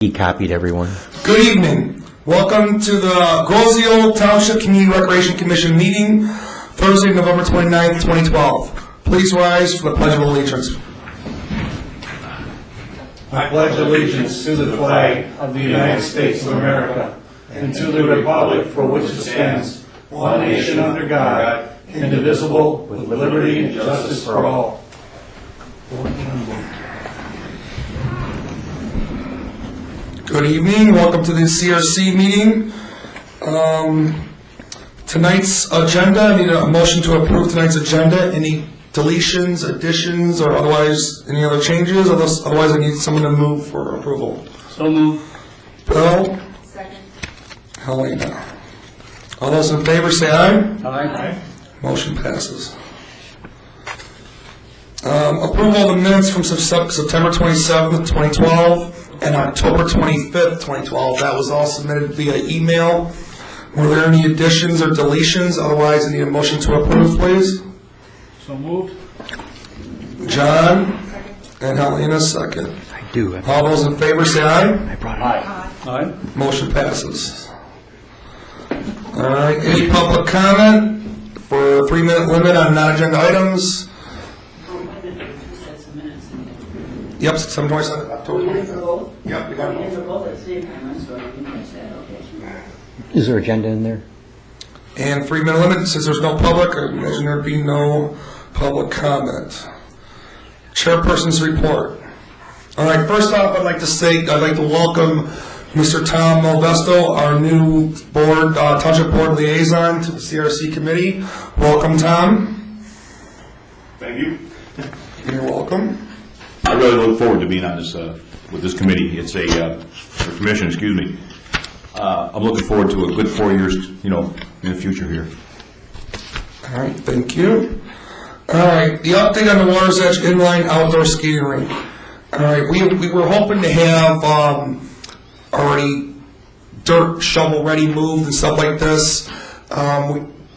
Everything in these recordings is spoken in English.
He copied everyone. Good evening. Welcome to the Grozio Township Community Recreation Commission meeting, Thursday, November 29th, 2012. Please rise for the Pledge of Allegiance. I pledge allegiance to the flag of the United States of America and to the republic for which it stands, one nation under God, indivisible, with liberty and justice for all. Good evening. Welcome to the CRC meeting. Tonight's agenda, I need a motion to approve tonight's agenda. Any deletions, additions, or otherwise any other changes? Otherwise, I need someone to move for approval. So moved. Bill? Second. Helena. All those in favor say aye. Aye. Motion passes. Approval of the minutes from September 27th, 2012 and October 25th, 2012. That was all submitted via email. Were there any additions or deletions? Otherwise, I need a motion to approve, please. So moved. John and Helena, second. I do. All those in favor say aye. I brought it. Aye. Aye. Motion passes. All right. Any public comment for a 3-minute limit on non-agenda items? Yep, 7/27, October 25th. Yep, we got it. Is there agenda in there? And 3-minute limit, since there's no public, I imagine there'd be no public comment. Chairperson's report. All right, first off, I'd like to welcome Mr. Tom Modesto, our new board, Township Board Liaison to the CRC Committee. Welcome, Tom. Thank you. You're welcome. I really look forward to being on this with this committee. It's a commission. Excuse me. I'm looking forward to a good 4 years, in the future here. All right, thank you. All right, the update on the Water's Edge Inline Outdoor Skating Rink. All right, we were hoping to have already dirt shovel ready moved and stuff like this.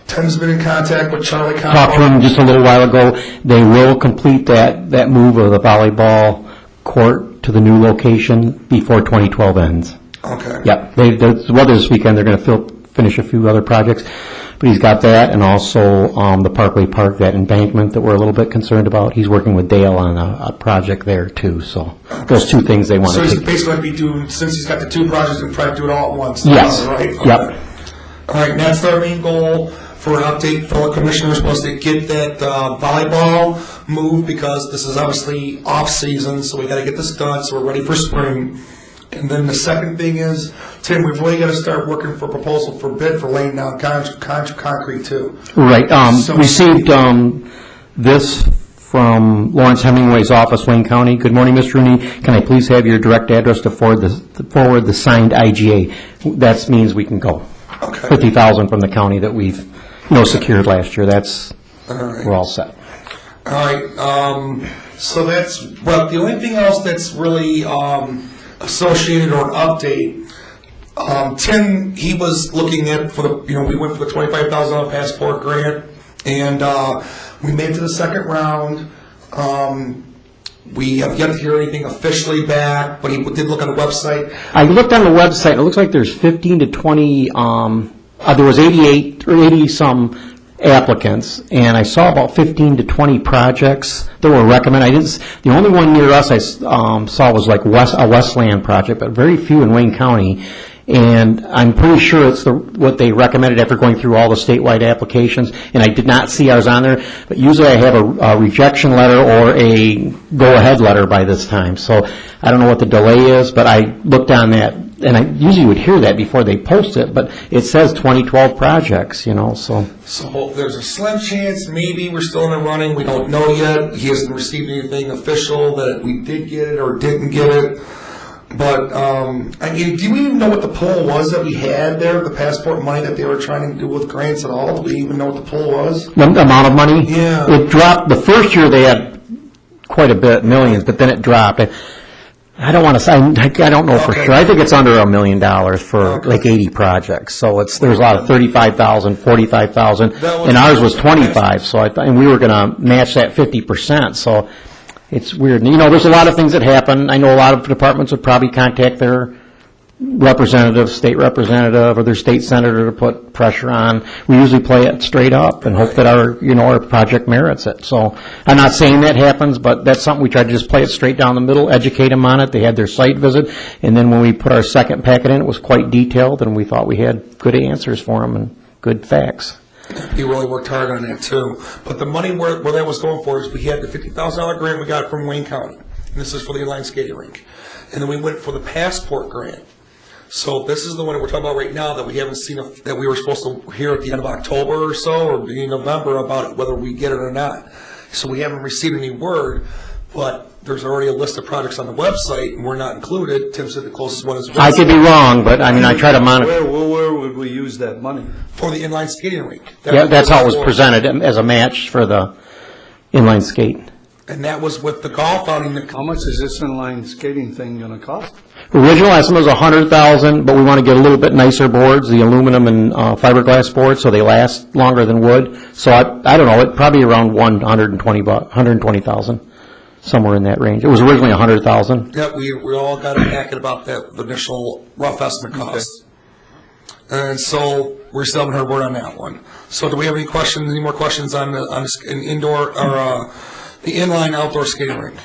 Tim's been in contact with Charlie Campbell. Talked to him just a little while ago. They will complete that move of the volleyball court to the new location before 2012 ends. Okay. Yep. The weather this weekend, they're going to finish a few other projects. But he's got that, and also the Parkway Park, that embankment that we're a little bit concerned about. He's working with Dale on a project there, too. So those two things they want to So take. he's basically going to be doing, since he's got the two projects, he'll try to do it all at once. Yes. Right? Okay. Yep. All right, and that's our main goal for an update. Fellow commissioners supposed to get that volleyball moved because this is obviously off-season, so we got to get this done so we're ready for spring. And then the second thing is, Tim, we've really got to start working for a proposal for bid for laying down concrete too. Right. Received this from Lawrence Hemingway's office, Wayne County. Good morning, Mr. Rooney. Can I please have your direct address to forward the signed IGA? That means we can go. Okay. $50,000 from the county that we've secured last year. That's All right. we're all set. All right. So that's, well, the only thing else that's really associated or an update, Tim, he was looking at we went for the $25,000 passport grant, and we made it to the second round. We have yet to hear anything officially back, but he did look on the website. I looked on the website, and it looks like there's 15 to 20, there was 88 or 80 some applicants, and I saw about 15 to 20 projects that were recommended. The only one near us I saw was like a Westland project, but very few in Wayne County. And I'm pretty sure it's what they recommended after going through all the statewide applications, and I did not see ours on there. But usually I have a rejection letter or a go-ahead letter by this time. So I don't know what the delay is, but I looked on that, and I usually would hear that before they post it, but it says 2012 projects, so. So there's a slim chance maybe we're still in the running. We don't know yet. He hasn't received anything official that we did get it or didn't get it. But do we even know what the poll was that we had there, the passport money that they were trying to do with grants at all? Do we even know what the poll was? The amount of money? Yeah. It dropped. The first year they had quite a bit, millions, but then it dropped. I don't want to say, I don't know for sure. I think it's under $1 million for like 80 projects. So there's a lot of 35,000, 45,000, and ours was 25. So and we were going to match that 50%. So It's weird. You know, there's a lot of things that happen. I know a lot of departments would probably contact their representative, state representative, or their state senator to put pressure on. We usually play it straight up and hope that our project merits it. So I'm not saying that happens, but that's something we try to just play it straight down the middle, educate them on it. They had their site visit, and then when we put our second packet in, it was quite detailed, and we thought we had good answers for them and good facts. He really worked hard on that too. But the money where that was going for is we had the $50,000 grant we got from Wayne County. And this is for the inline skating rink. And then we went for the passport grant. So this is the one that we're talking about right now that we haven't seen, that we were supposed to hear at the end of October or so, or beginning of November about whether we get it or not. So we haven't received any word, but there's already a list of projects on the website, and we're not included. Tim said the closest one is I could be wrong, but I mean, I try to monitor. Where would we use that money? for the inline skating rink. Yeah, that's how it was for. presented, as a match for the inline skate. And that was with the golf outing. How much is this inline skating thing going to cost? Original estimate was $100,000, but we want to get a little bit nicer boards, the aluminum and fiberglass boards, so they last longer than wood. So I don't know, it probably around $120,000, somewhere in that range. It was originally $100,000. Yeah, we all got a packet about that, the initial rough estimate cost. And so we still haven't heard word on that one. So do we have any questions, any more questions on an indoor, or the inline outdoor skating rink?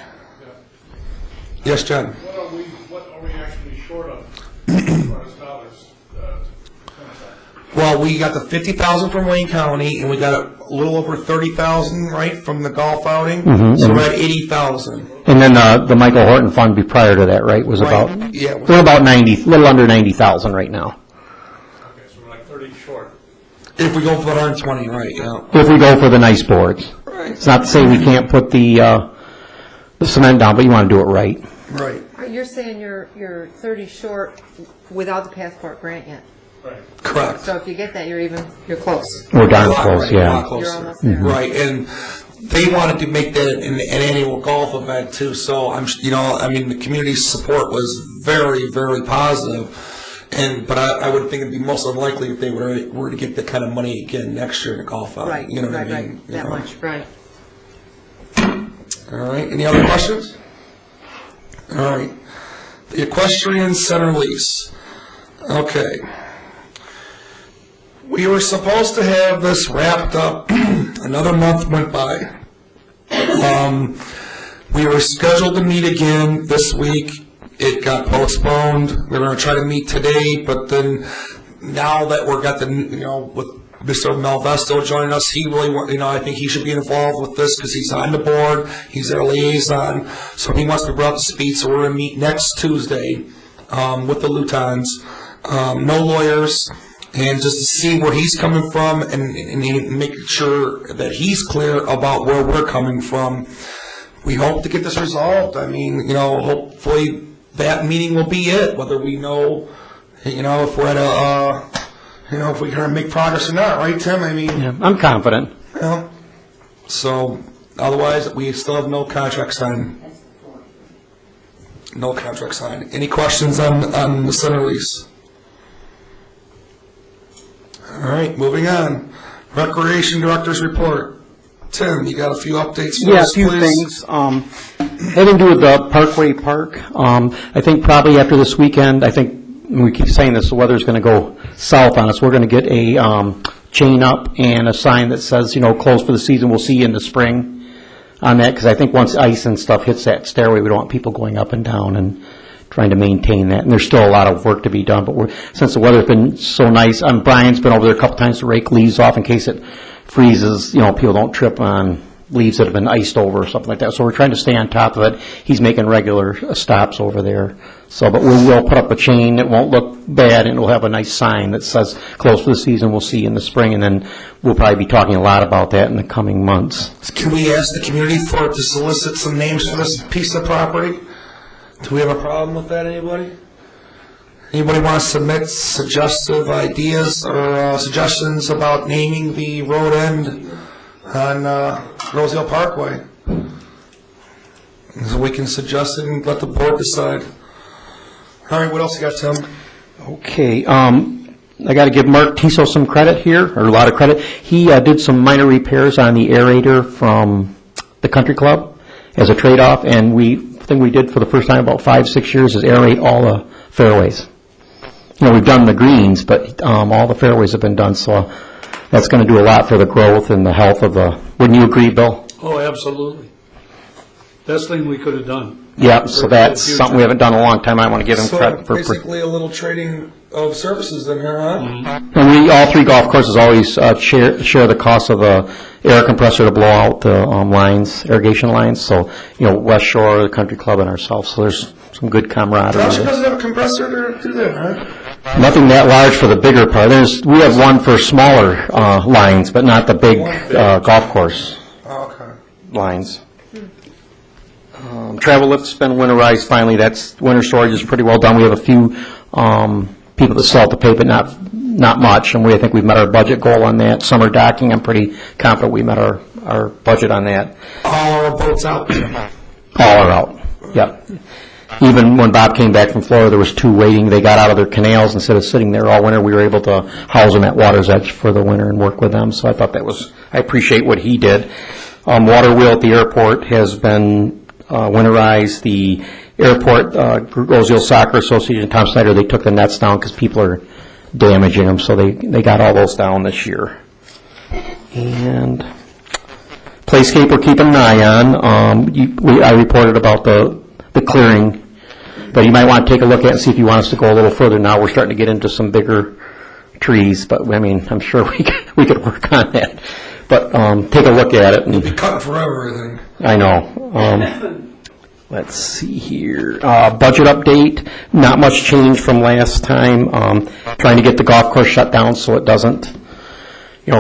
Yes, John? What are we actually short of as far as dollars? Well, we got the $50,000 from Wayne County, and we got a little over $30,000, right, from the golf outing. So we're at $80,000. And then the Michael Horton Fund prior to that, right, was about, Right, yeah. we're about 90, a little under 90,000 right now. Okay, so we're like 30 short. If we go for the 120, right, yeah. If we go for the nice boards. Right, It's not to say we can't put the cement down, but you want to do it right. right, You're saying you're 30 short without the passport grant yet. Right. correct. So if you get that, you're close. We're darn A lot, close, right, a lot yeah. closer. You're almost there. Right, and they wanted to make that an annual golf event too, so the community support was very, very positive. But I would think it'd be most unlikely if they were to get that kind of money again next year in a golf outing. Right, You know what I right, mean? right, You that know? much, right. All right, any other questions? All right, the equestrian center lease. Okay. We were supposed to have this wrapped up, another month went by. We were scheduled to meet again this week, it got postponed, we were gonna try to meet today, but then now that we're got with Mr. Malvesto joining us, he really I think he should be involved with this because he's on the board, he's our liaison, so he wants to be brought up to speed, so we're gonna meet next Tuesday, with the Lutons, no lawyers, and just to see where he's coming from and making sure that he's clear about where we're coming from. We hope to get this resolved. I mean, hopefully that meeting will be it, whether we know, if we're at if we can make progress or not, right, Tim? I mean, Yeah, I'm confident. so otherwise, we still have no contract signed. No contract signed. Any questions on the center lease? All right, moving on. Recreation Director's Report. Tim, you got a few updates for Yeah, a us, few please? things. Having to do with the Parkway Park, I think probably after this weekend, we keep saying this, the weather's going to go south on us. We're going to get a chain up and a sign that says, closed for the season, we'll see you in the spring on that, because I think once ice and stuff hits that stairway, we don't want people going up and down and trying to maintain that. And there's still a lot of work to be done, but since the weather's been so nice, Brian's been over there a couple times to rake leaves off in case it freezes, people don't trip on leaves that have been iced over or something like that. So we're trying to stay on top of it. He's making regular stops over there. So, but we'll put up a chain. It won't look bad, and we'll have a nice sign that says, closed for the season, we'll see you in the spring. And then we'll probably be talking a lot about that in the coming months. Can we ask the community to solicit some names for this piece of property? Do we have a problem with that, anybody? Anybody want to submit suggestive ideas or suggestions about naming the road end on Rosedale Parkway? So we can suggest it and let the board decide. All right, what else you got, Tim? Okay, I got to give Mark Tiso some credit here, or a lot of credit. He did some minor repairs on the aerator from the country club, as a trade-off, and the thing we did for the first time in about 5-6 years is aerate all the fairways. We've done the greens, but all the fairways have been done, so that's going to do a lot for the growth and the health of the, wouldn't you agree, Bill? Oh, absolutely. Best thing we could have done. Yep, so that's something we haven't done in a long time. I want to give him So credit for. basically a little trading of services in here, huh? And we, all three golf courses always share the cost of the air compressor to blow out the lines, irrigation lines. So, West Shore, the Country Club, and ourselves. So there's some good camaraderie. Township there. doesn't have a compressor to do that, right? Nothing that large for the bigger part. We have one for smaller lines, but not the big golf course Oh, okay. lines. Travel lift's been winterized finally. That's winter storage is pretty well done. We have a few people that sell the pay, but not much. And I think we've met our budget goal on that. Summer docking, I'm pretty confident we met our budget on that. All our boats out. All are out. Yep. Even when Bob came back from Florida, there was 2 waiting. They got out of their canals instead of sitting there all winter. We were able to house them at Water's Edge for the winter and work with them. So I thought I appreciate what he did. Water wheel at the airport has been winterized. The airport, Rosehill Soccer Association, Tom Snyder, they took the nets down because people are damaging them. So they got all those down this year. And Playscape we're keeping an eye on. I reported about the clearing, but you might want to take a look at it and see if you want us to go a little further now. We're starting to get into some bigger trees, but I'm sure we could work on that. But take a look at it. Be cutting forever, I think. I know. Let's see here. Budget update, not much change from last time. Trying to get the golf course shut down so it doesn't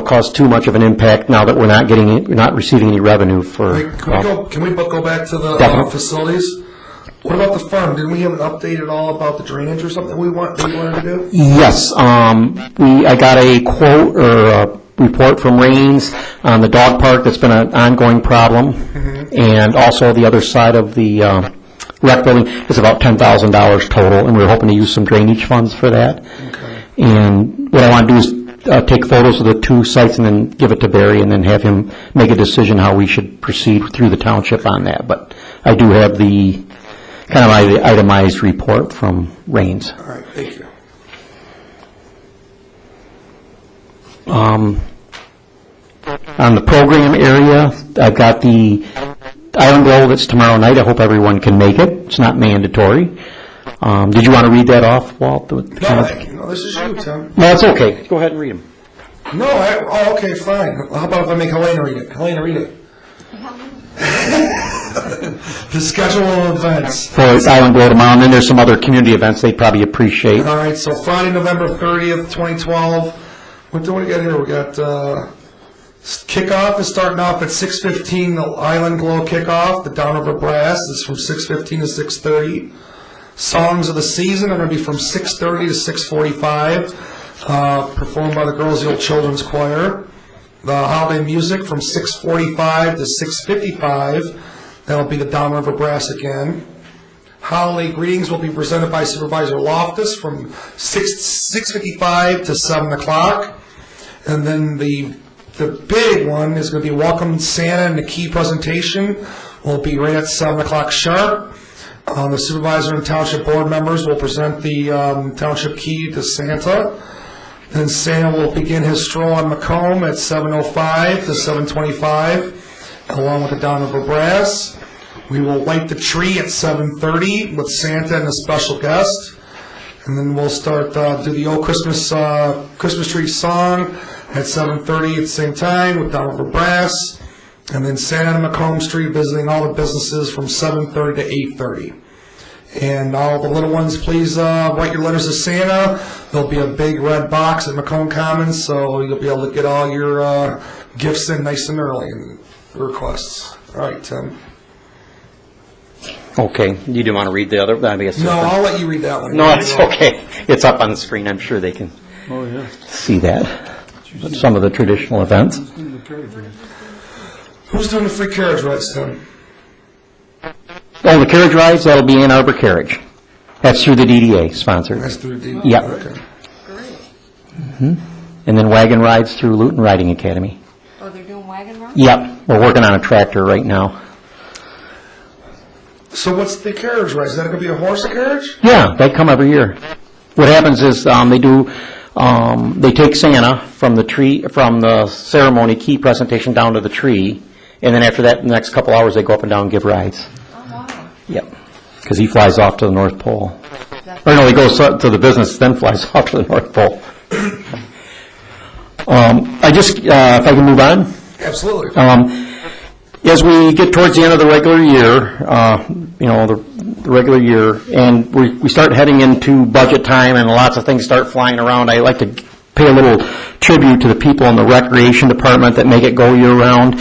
cause too much of an impact now that we're not receiving any revenue for. Wait, can we go back to the Definitely. facilities? What about the farm? Didn't we have an update at all about the drainage or something that we wanted to do? Yes, I got a quote or a report from Rains on the dog park that's been an ongoing problem, and also the other side of the rec building is about $10,000 total, and we're hoping to use some drainage funds for that. Okay. And what I want to do is take photos of the 2 sites and then give it to Barry and then have him make a decision how we should proceed through the township on that. But I do have the itemized report from Rains. All right, thank you. On the program area, I've got the Island Glow that's tomorrow night. I hope everyone can make it. It's not mandatory. Did you want to read that off, Walt? No, this is you, Tim. No, it's okay. Go ahead and read them. No, okay, fine. How about if I make Helena read it? Helena, read it. The schedule of events. For Island Glow tomorrow, and then there's some other community events they'd probably appreciate. All right, so Friday, November 30th, 2012. What do we got here? We got kickoff is starting off at 6:15. The Island Glow kickoff. The Downriver Brass is from 6:15 to 6:30. Songs of the season are going to be from 6:30 to 6:45. Performed by the Girlsville Children's Choir. The holiday music from 6:45 to 6:55. That'll be the Downriver Brass again. Holiday greetings will be presented by Supervisor Loftus from 6:55 to 7 o'clock. And then the big one is going to be Welcome Santa, and the key presentation will be right at 7 o'clock sharp. The supervisor and township board members will present the township key to Santa. Then Santa will begin his stroll on Macomb at 7:05 to 7:25, along with the Downriver Brass. We will light the tree at 7:30 with Santa and a special guest. And then we'll start, do the old Christmas tree song at 7:30 at the same time with Downriver Brass. And then Santa and Macomb Street visiting all the businesses from 7:30 to 8:30. And all the little ones, please write your letters to Santa. There'll be a big red box at Macomb Commons, so you'll be able to get all your gifts in nice and early and requests. All right, Tim. Okay. You didn't want to read the other? I guess No, I'll let you read that one. No, it's okay. It's up on the screen. I'm sure they can see that. Some of the traditional events. Who's doing the free carriage rides, Tim? Oh, the carriage rides, that'll be Ann Arbor Carriage. That's through the DDA, sponsored. That's through the Yep. Okay. And then wagon rides through Luton Riding Academy. Oh, they're doing wagon rides? Yep, we're working on a tractor right now. So what's the carriage ride? Is that going to be a horse carriage? Yeah, they come every year. What happens is they take Santa from the ceremony key presentation down to the tree, and then after that, the next couple hours, they go up and down and give rides. Oh, wow. Yep, because he flies off to the North Pole. Or no, he goes to the business, then flies off to the North Pole. If I can move on. Absolutely. As we get towards the end of the regular year, the regular year, and we start heading into budget time and lots of things start flying around, I like to pay a little tribute to the people in the recreation department that make it go year-round.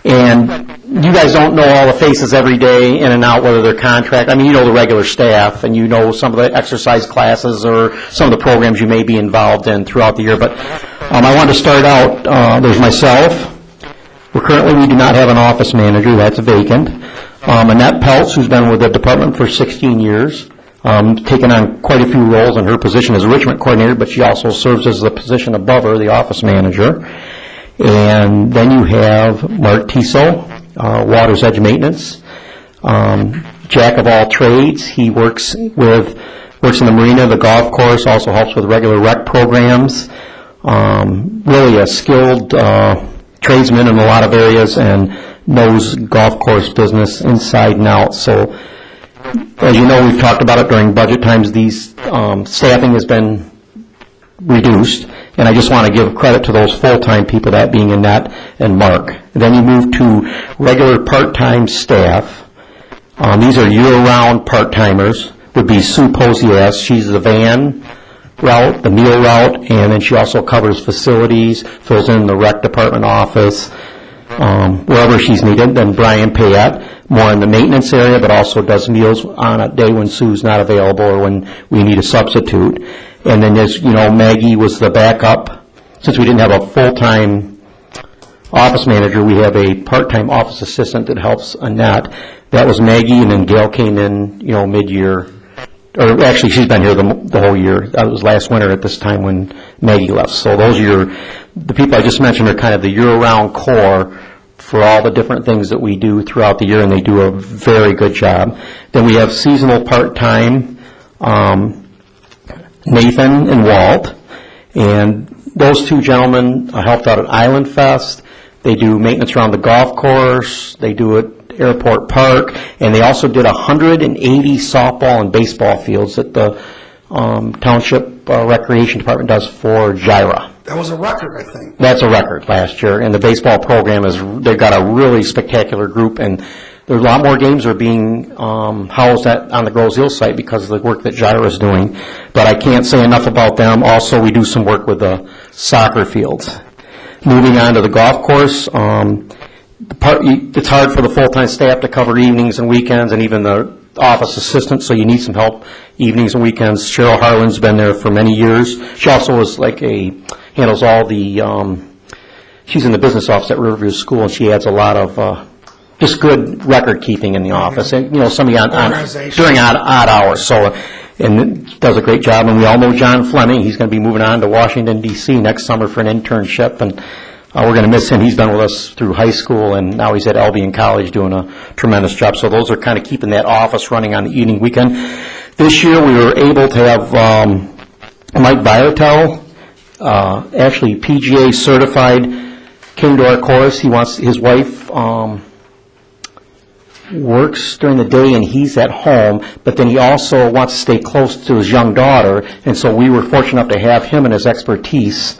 And you guys don't know all the faces every day in and out, whether they're contract. I mean, you know the regular staff, and you know some of the exercise classes or some of the programs you may be involved in throughout the year. But I wanted to start out, there's myself. We do not have an office manager. That's vacant. Annette Peltz, who's been with the department for 16 years, taken on quite a few roles in her position as a Richmond coordinator, but she also serves as the position above her, the office manager. And then you have Mark Tiso, Water's Edge Maintenance, jack of all trades. He works in the marina, the golf course, also helps with regular rec programs. Really a skilled tradesman in a lot of areas and knows golf course business inside and out. So, as you know, we've talked about it during budget times. These staffing has been reduced, and I just want to give credit to those full-time people, that being Annette and Mark. Then you move to regular part-time staff. These are year-round part-timers. Would be Sue Posias. She's the van route, the meal route, and then she also covers facilities, fills in the rec department office, wherever she's needed. Then Brian Payette, more in the maintenance area, but also does meals on a day when Sue's not available or when we need a substitute. And then, as you know, Maggie was the backup. Since we didn't have a full-time office manager, we have a part-time office assistant that helps Annette. That was Maggie, and then Gail came in, mid-year. Or actually, she's been here the whole year. That was last winter at this time when Maggie left. So those are the people I just mentioned are kind of the year-round core for all the different things that we do throughout the year, and they do a very good job. Then we have seasonal part-time, Nathan and Walt, and those two gentlemen helped out at Island Fest. They do maintenance around the golf course. They do it Airport Park, and they also did 180 softball and baseball fields that the Township Recreation Department does for Gyra. That was a record, I think. That's a record last year, and the baseball program they've got a really spectacular group, and there's a lot more games are being housed on the Grosse Ile site because of the work that Gyra is doing, but I can't say enough about them. Also, we do some work with the soccer fields. Moving on to the golf course, it's hard for the full-time staff to cover evenings and weekends, and even the office assistant, so you need some help evenings and weekends. Cheryl Harlan's been there for many years. She also is handles all the, she's in the business office at Riverview School, and she adds a lot of just good record keeping in the office, and somebody during odd hours. So, and does a great job. And we all know John Fleming. He's going to be moving on to Washington D.C. next summer for an internship, and we're going to miss him. He's been with us through high school, and now he's at Albion College doing a tremendous job. So those are kind of keeping that office running on the evening weekend. This year we were able to have Mike Viotel, actually PGA certified, came to our course. His wife works during the day and he's at home, but then he also wants to stay close to his young daughter, and so we were fortunate enough to have him and his expertise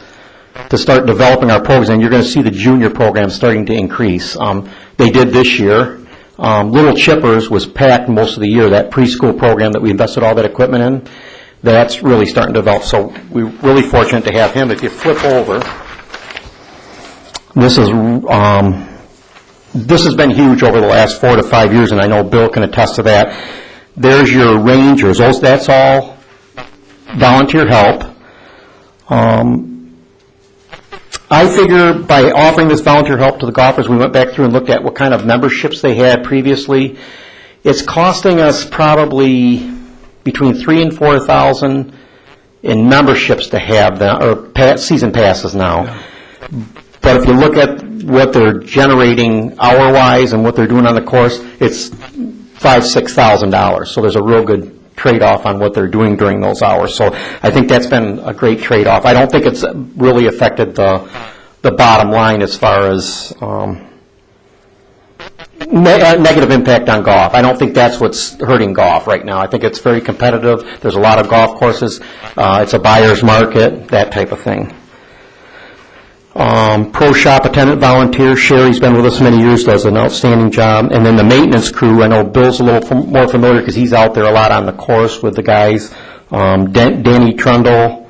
to start developing our programs, and you're going to see the junior program starting to increase. They did this year. Little Chippers was packed most of the year, that preschool program that we invested all that equipment in. That's really starting to develop, so we're really fortunate to have him. If you flip over, this has been huge over the last 4 to 5 years, and I know Bill can attest to that. There's your rangers. That's all volunteer help. I figure by offering this volunteer help to the golfers, we went back through and looked at what kind of memberships they had previously. It's costing us probably between $3,000 and $4,000 in memberships to have them, or season passes now. But if you look at what they're generating hour-wise and what they're doing on the course, it's $5,000-6,000. So there's a real good trade-off on what they're doing during those hours. So I think that's been a great trade-off. I don't think it's really affected the bottom line as far as negative impact on golf. I don't think that's what's hurting golf right now. I think it's very competitive. There's a lot of golf courses. It's a buyer's market, that type of thing. Pro shop attendant volunteer, Sherry's been with us many years, does an outstanding job. And then the maintenance crew, I know Bill's a little more familiar because he's out there a lot on the course with the guys. Danny Trundle,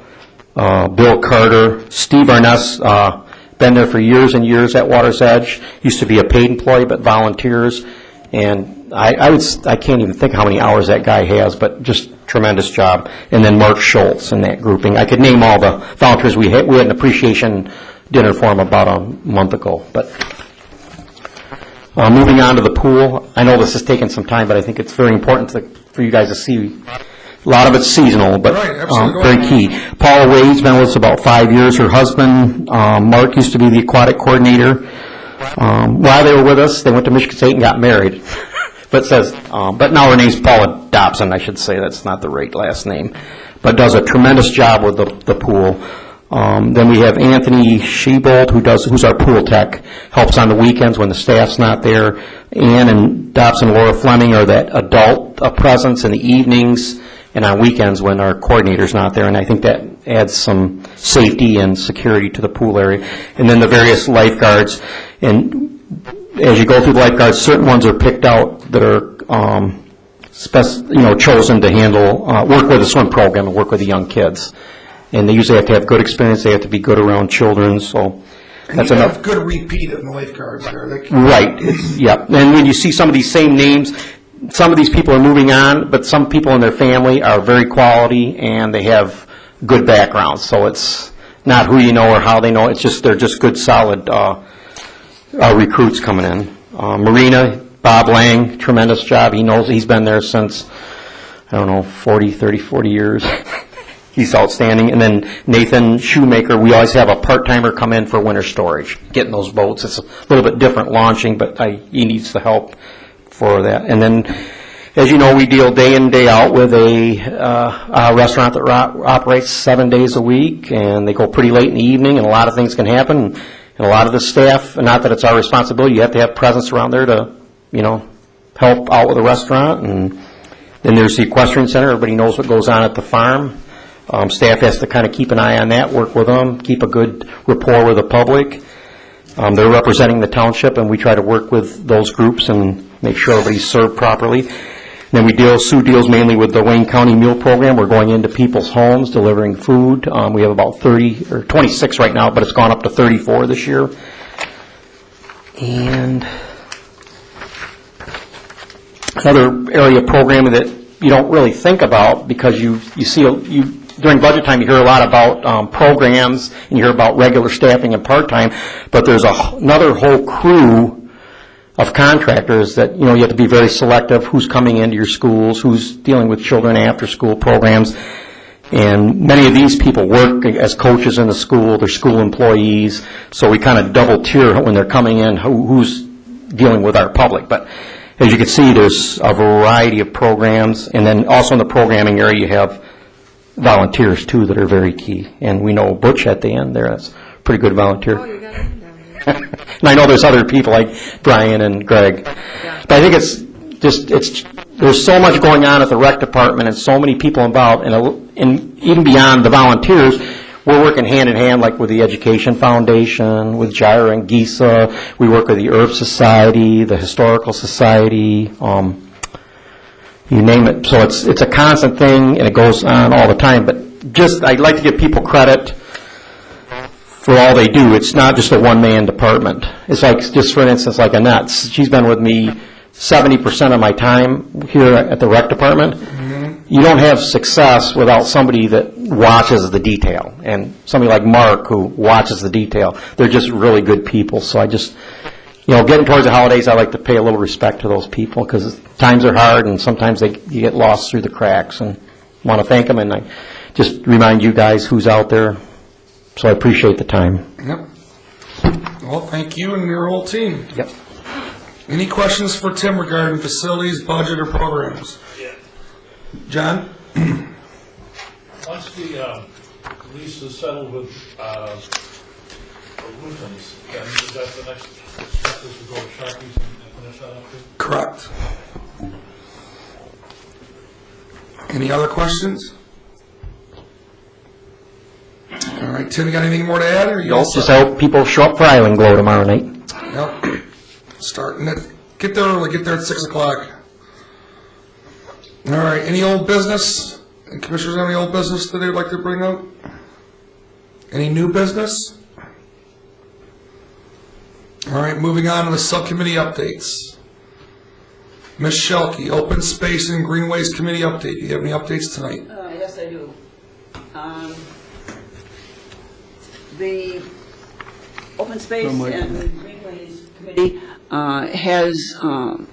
Bill Carter, Steve Arness, been there for years and years at Water's Edge. Used to be a paid employee, but volunteers. And I can't even think how many hours that guy has, but just tremendous job. And then Mark Schultz in that grouping. I could name all the volunteers we had. We had an appreciation dinner for him about a month ago. But moving on to the pool, I know this has taken some time, but I think it's very important for you guys to see. A lot of it's seasonal, but Right, absolutely. very key. Paula Wade's been with us about 5 years. Her husband, Mark, used to be the aquatic coordinator. While they were with us, they went to Michigan State and got married. But now her name's Paula Dobson, I should say. That's not the right last name. But does a tremendous job with the pool. Then we have Anthony Shebold, who's our pool tech, helps on the weekends when the staff's not there. Ann and Dobson Laura Fleming are that adult presence in the evenings and on weekends when our coordinator's not there, and I think that adds some safety and security to the pool area. And then the various lifeguards, and as you go through the lifeguards, certain ones are picked out that are chosen to handle, work with the swim program and work with the young kids. And they usually have to have good experience. They have to be good around children. So And that's you enough. have good repeat in the lifeguards there. Right. Yep. And when you see some of these same names, some of these people are moving on, but some people in their family are very quality and they have good backgrounds. So it's not who you know or how they know. It's just they're just good, solid recruits coming in. Marina, Bob Lang, tremendous job. He's been there since, 40 years. He's outstanding. And then Nathan Shoemaker, we always have a part-timer come in for winter storage, getting those boats. It's a little bit different launching, but he needs the help for that. And then, as you know, we deal day in, day out with a restaurant that operates 7 days a week, and they go pretty late in the evening, and a lot of things can happen. And a lot of the staff, and not that it's our responsibility, you have to have presence around there to, help out with the restaurant. And then there's the equestrian center. Everybody knows what goes on at the farm. Staff has to kind of keep an eye on that, work with them, keep a good rapport with the public. They're representing the township, and we try to work with those groups and make sure everybody's served properly. Then Sue deals mainly with the Wayne County Meal Program. We're going into people's homes, delivering food. We have about 26 right now, but it's gone up to 34 this year. And another area of programming that you don't really think about, because you see during budget time, you hear a lot about programs, and you hear about regular staffing and part-time, but there's another whole crew of contractors that, you have to be very selective who's coming into your schools, who's dealing with children after-school programs. And many of these people work as coaches in the school, they're school employees, so we kind of double tier when they're coming in, who's dealing with our public. But as you can see, there's a variety of programs, and then also in the programming area, you have volunteers, too, that are very key. And we know Butch at the end there, that's a pretty good volunteer. Oh, you got him down there. And I know there's other people like Brian and Greg. Yeah. But I think there's so much going on at the rec department and so many people involved, and even beyond the volunteers, we're working hand in hand, like with the Education Foundation, with Gyra and GISA. We work with the Herb Society, the Historical Society, you name it. So it's a constant thing, and it goes on all the time. But I'd like to give people credit for all they do. It's not just a one-man department. It's like, just for instance, like Annette. She's been with me 70% of my time here at the rec department. Mm-hmm. You don't have success without somebody that watches the detail, and somebody like Mark who watches the detail. They're just really good people. So I just, getting towards the holidays, I like to pay a little respect to those people, because times are hard, and sometimes you get lost through the cracks, and want to thank them, and I just remind you guys who's out there. So I appreciate the time. Yep. Well, thank you and your whole team. Yep. Any questions for Tim regarding facilities, budget, or programs? John? Once the lease is settled with Lutens, then is that the next step is to go to Sharpies and finish that up? Correct. Any other questions? All right, Tim, you got anything more to add, or you all Just set? hope people show up for Island Glow tomorrow night. Yep. Starting at, get there early, get there at 6 o'clock. All right, any old business? Any commissioners have any old business that they'd like to bring up? Any new business? All right, moving on to the subcommittee updates. Ms. Shelkey, Open Space and Greenways Committee update. Do you have any updates tonight? Yes, I do. The Open Space and Greenways Committee has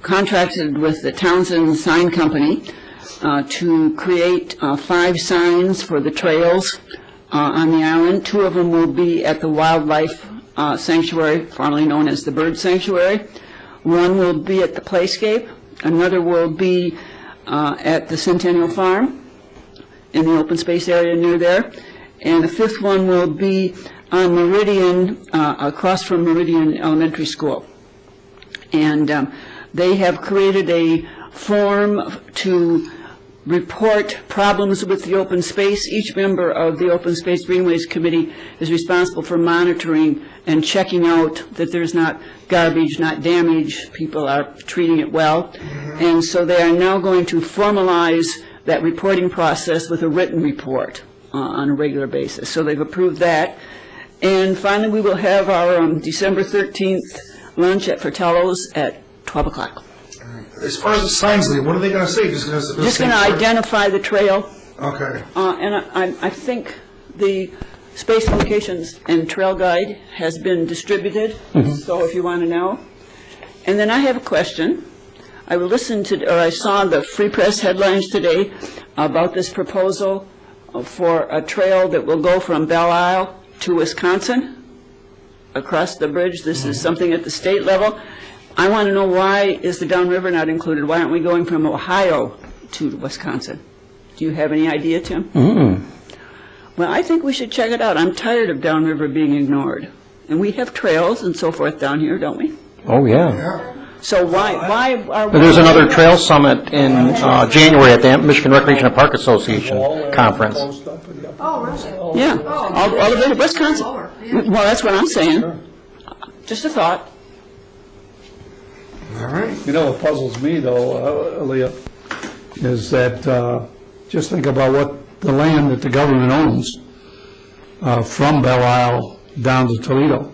contracted with the Townsend Sign Company to create 5 signs for the trails on the island. 2 of them will be at the Wildlife Sanctuary, formerly known as the Bird Sanctuary. 1 will be at the Playscape. Another will be at the Centennial Farm in the open space area near there. And the 5th one will be on Meridian, across from Meridian Elementary School. And they have created a form to report problems with the open space. Each member of the Open Space Greenways Committee is responsible for monitoring and checking out that there's not garbage, not damage, people are treating it well. And so they are now going to formalize that reporting process with a written report on a regular basis. So they've approved that. And finally, we will have our December 13th lunch at Fratello's at 12 o'clock. As far as the signs leave, what are they going to say? Just Just going to identify the trail. Okay. And I think the space locations and trail guide has been distributed, so if you want to know. And then I have a question. I saw the Free Press headlines today about this proposal for a trail that will go from Belle Isle to Wisconsin, across the bridge. This is something at the state level. I want to know, why is the downriver not included? Why aren't we going from Ohio to Wisconsin? Do you have any idea, Tim? Well, I think we should check it out. I'm tired of downriver being ignored. And we have trails and so forth down here, don't we? Oh, yeah. Yeah. So why are we... There's another trail summit in January at the Michigan Recreation and Park Association conference. Oh, really? Yeah, all the way to Wisconsin. Well, that's what I'm saying. Just a thought. All right. You know what puzzles me, though, Aaliyah, is that just think about what the land that the government owns from Belle Isle down to Toledo.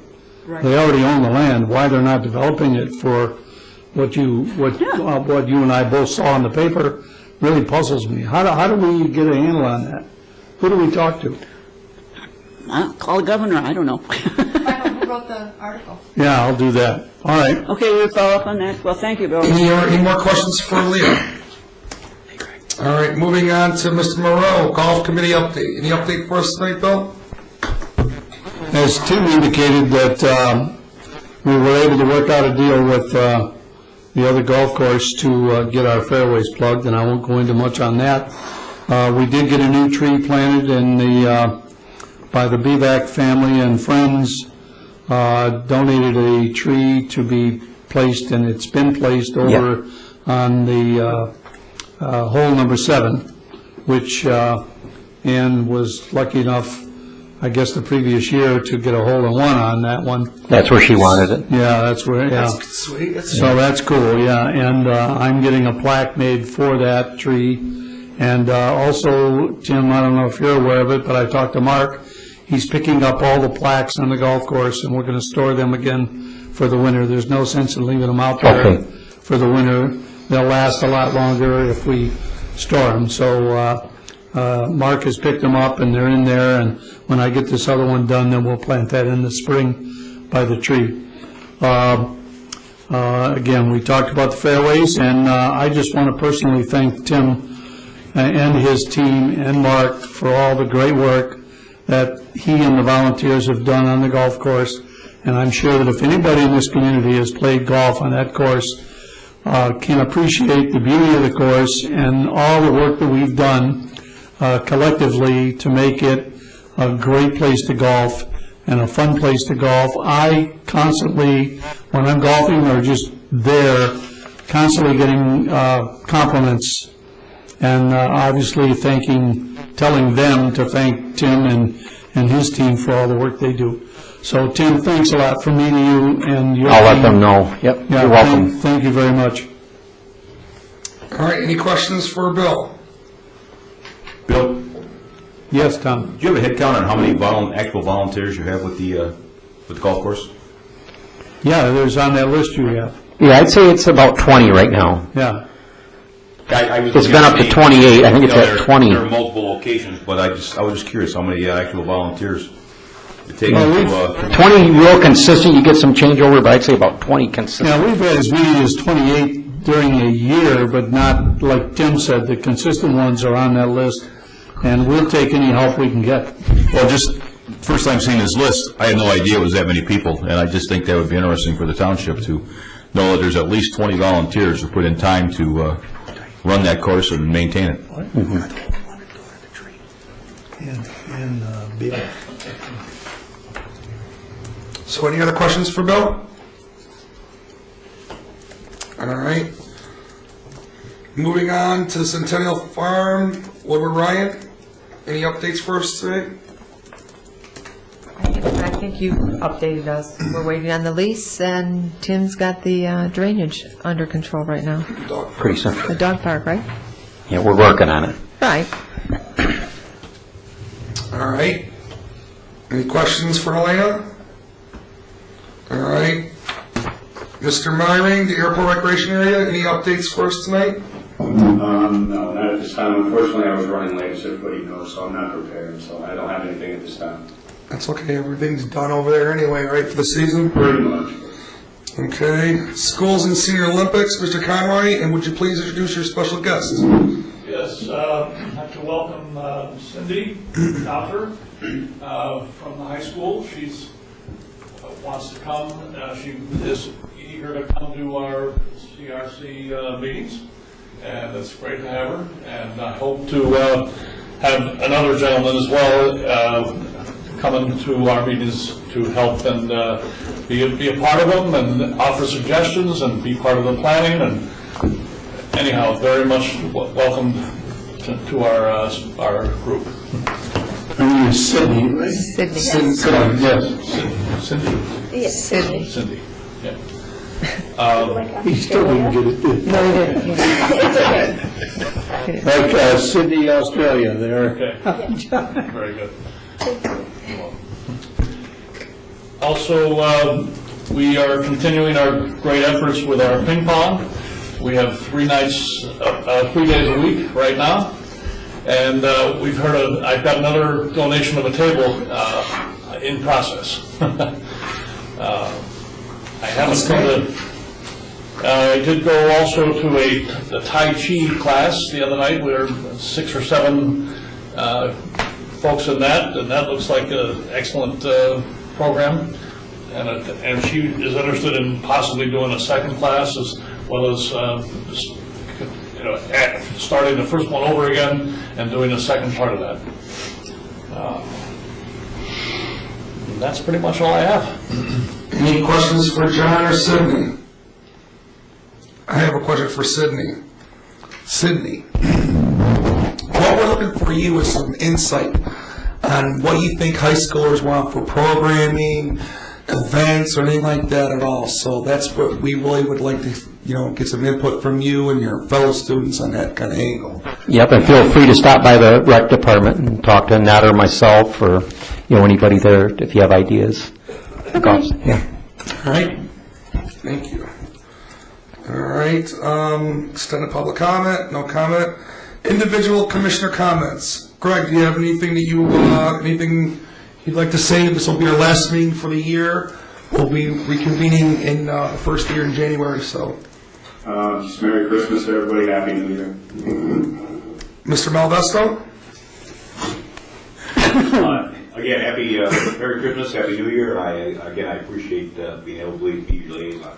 They already own the land. Why they're not developing it for what you and I both saw in the paper really puzzles me. How do we get a handle on that? Who do we talk to? I'll call the governor, I don't know. Who wrote the article? Yeah, I'll do that. All right. Okay, we'll follow up on that. Well, thank you, Bill. Any more questions for Leah? All right, moving on to Mr. Moreau, Golf Committee update. Any update for us tonight, Bill? As Tim indicated, that we were able to work out a deal with the other golf course to get our fairways plugged, and I won't go into much on that. We did get a new tree planted in by the Bevac family and friends. Donated a tree to be placed, and it's been placed over on the hole number 7, which Ann was lucky enough, I guess, the previous year to get a hole-in-one on that one. That's where she wanted it. Yeah, that's where, yeah. That's sweet. So that's cool, yeah, and I'm getting a plaque made for that tree. And also, Tim, I don't know if you're aware of it, but I talked to Mark. He's picking up all the plaques on the golf course, and we're going to store them again for the winter. There's no sense in leaving them out there for the winter. They'll last a lot longer if we store them. So Mark has picked them up, and they're in there, and when I get this other one done, then we'll plant that in the spring by the tree. Again, we talked about the fairways, and I just want to personally thank Tim and his team and Mark for all the great work that he and the volunteers have done on the golf course, And I'm sure that if anybody in this community has played golf on that course, can appreciate the beauty of the course and all the work that we've done collectively to make it a great place to golf and a fun place to golf. I constantly, when I'm golfing or just there, constantly getting compliments and obviously telling them to thank Tim and his team for all the work they do. So Tim, thanks a lot from me to you and your team. I'll let them know. Yep, Yeah, you're welcome. Thank you very much. All right, any questions for Bill? Bill, do Yes, Tom? you have a head count on how many actual volunteers you have with the golf course? Yeah, there's on that list you have. Yeah, I'd say it's about 20 right now. Yeah. It's been up to 28. I think it's at 20. There are multiple locations, but I was just curious how many actual volunteers it takes Well, to, 20 real consistent, you get some changeover, but I'd say about 20 consistent. Yeah, we've had as many as 28 during a year, but not, like Tim said, the consistent ones are on that list, and we'll take any help we can get. well, just first time seeing this list, I had no idea it was that many people, and I just think that would be interesting for the township to know that there's at least 20 volunteers who put in time to run that course and maintain it. And Bill. So any other questions for Bill? All right. Moving on to Centennial Farm, Woodward Ryan. Any updates for us today? I think you updated us. We're waiting on the lease, and Tim's got the drainage under control right now. Pretty simple. The dog park, right? Yeah, we're working on it. Right. All right. Any questions for Elena? All right. Mr. Myring, the airport recreation area, any updates for us tonight? No, not at this time. Unfortunately, I was running late, as everybody knows, so I'm not prepared, so I don't have anything at this time. That's okay, everything's done over there anyway, right, for the season? Pretty much. Okay. Schools and Senior Olympics, Mr. Conroy, and would you please introduce your special guest? Yes, I'd like to welcome Cindy Doppler from the high school. She's wants to come. She is eager to come to our CRC meetings, and it's great to have her. And I hope to have another gentleman as well coming to our meetings to help and be a part of them and offer suggestions and be part of the planning. And anyhow, very much welcome to our group. Her name is Sydney, right? Sydney. Yes. Sydney. Cindy, yeah. He still didn't get it. No, he didn't. Like Sydney, Australia, there. Okay, very good. Also, we are continuing our great efforts with our ping pong. We have 3 nights, 3 days a week right now, and we've heard I've got another donation of a table in process. I haven't come to. I did go also to a Tai Chi class the other night. We were 6 or 7 folks in that, and that looks like an excellent program. And she is interested in possibly doing a second class as well as starting the first one over again and doing the second part of that. That's pretty much all I have. Any questions for John or Sydney? I have a question for Sydney. Sydney, what we're looking for you is some insight on what you think high schoolers want for programming, events, or anything like that at all. So that's what we really would like to, get some input from you and your fellow students on that kind of angle. Yep, and feel free to stop by the rec department and talk to Nat or myself or, anybody there if you have ideas. Yeah. All right. Thank you. All right. Extended public comment. No comment. Individual commissioner comments. Greg, do you have anything that anything you'd like to say? This will be our last meeting for the year. We'll be reconvening in the first year in January. So. Just Merry Christmas to everybody. Happy New Year. Mr. Malvesto. I Again, happy Merry Christmas, Happy New Year. I appreciate being able to be your liaison.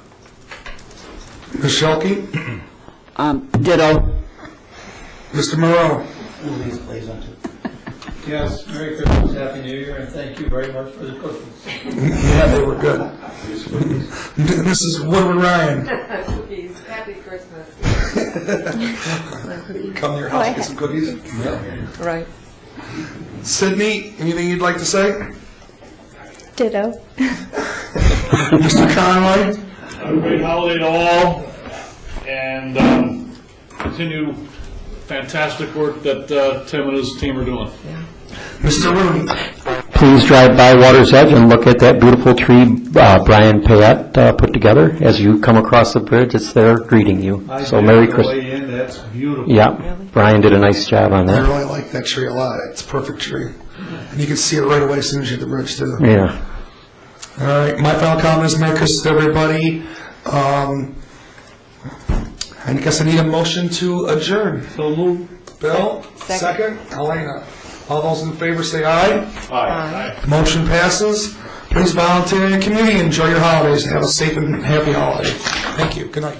Ms. Shelkey? Ditto. Mr. Moreau? Yes, Merry Christmas, Happy New Year, and thank you very much for the cookies. Yeah, they were good. Mrs. Woodward Ryan? Cookies, happy Christmas. Come to your house, get some cookies. Right. Sydney, anything you'd like to say? Ditto. Mr. Conroy? Have a great holiday to all, and continue fantastic work that Tim and his team are doing. Mr. Rooney? Please drive by Water's Edge and look at that beautiful tree Brian Payette put together. As you come across the bridge, it's there greeting you. So Merry Christmas. Way in, that's beautiful. Yeah, Brian did a nice job on I that. really like that tree a lot. It's a perfect tree. And you can see it right away as soon as you hit the bridge, too. Yeah. All right, my final comment is Merry Christmas to everybody. I guess I need a motion to adjourn. So move. Bill? Second. Elena? All those in favor say aye. Aye. Motion passes. Please volunteer in your community. Enjoy your holidays and have a safe and happy holiday. Thank you. Good night.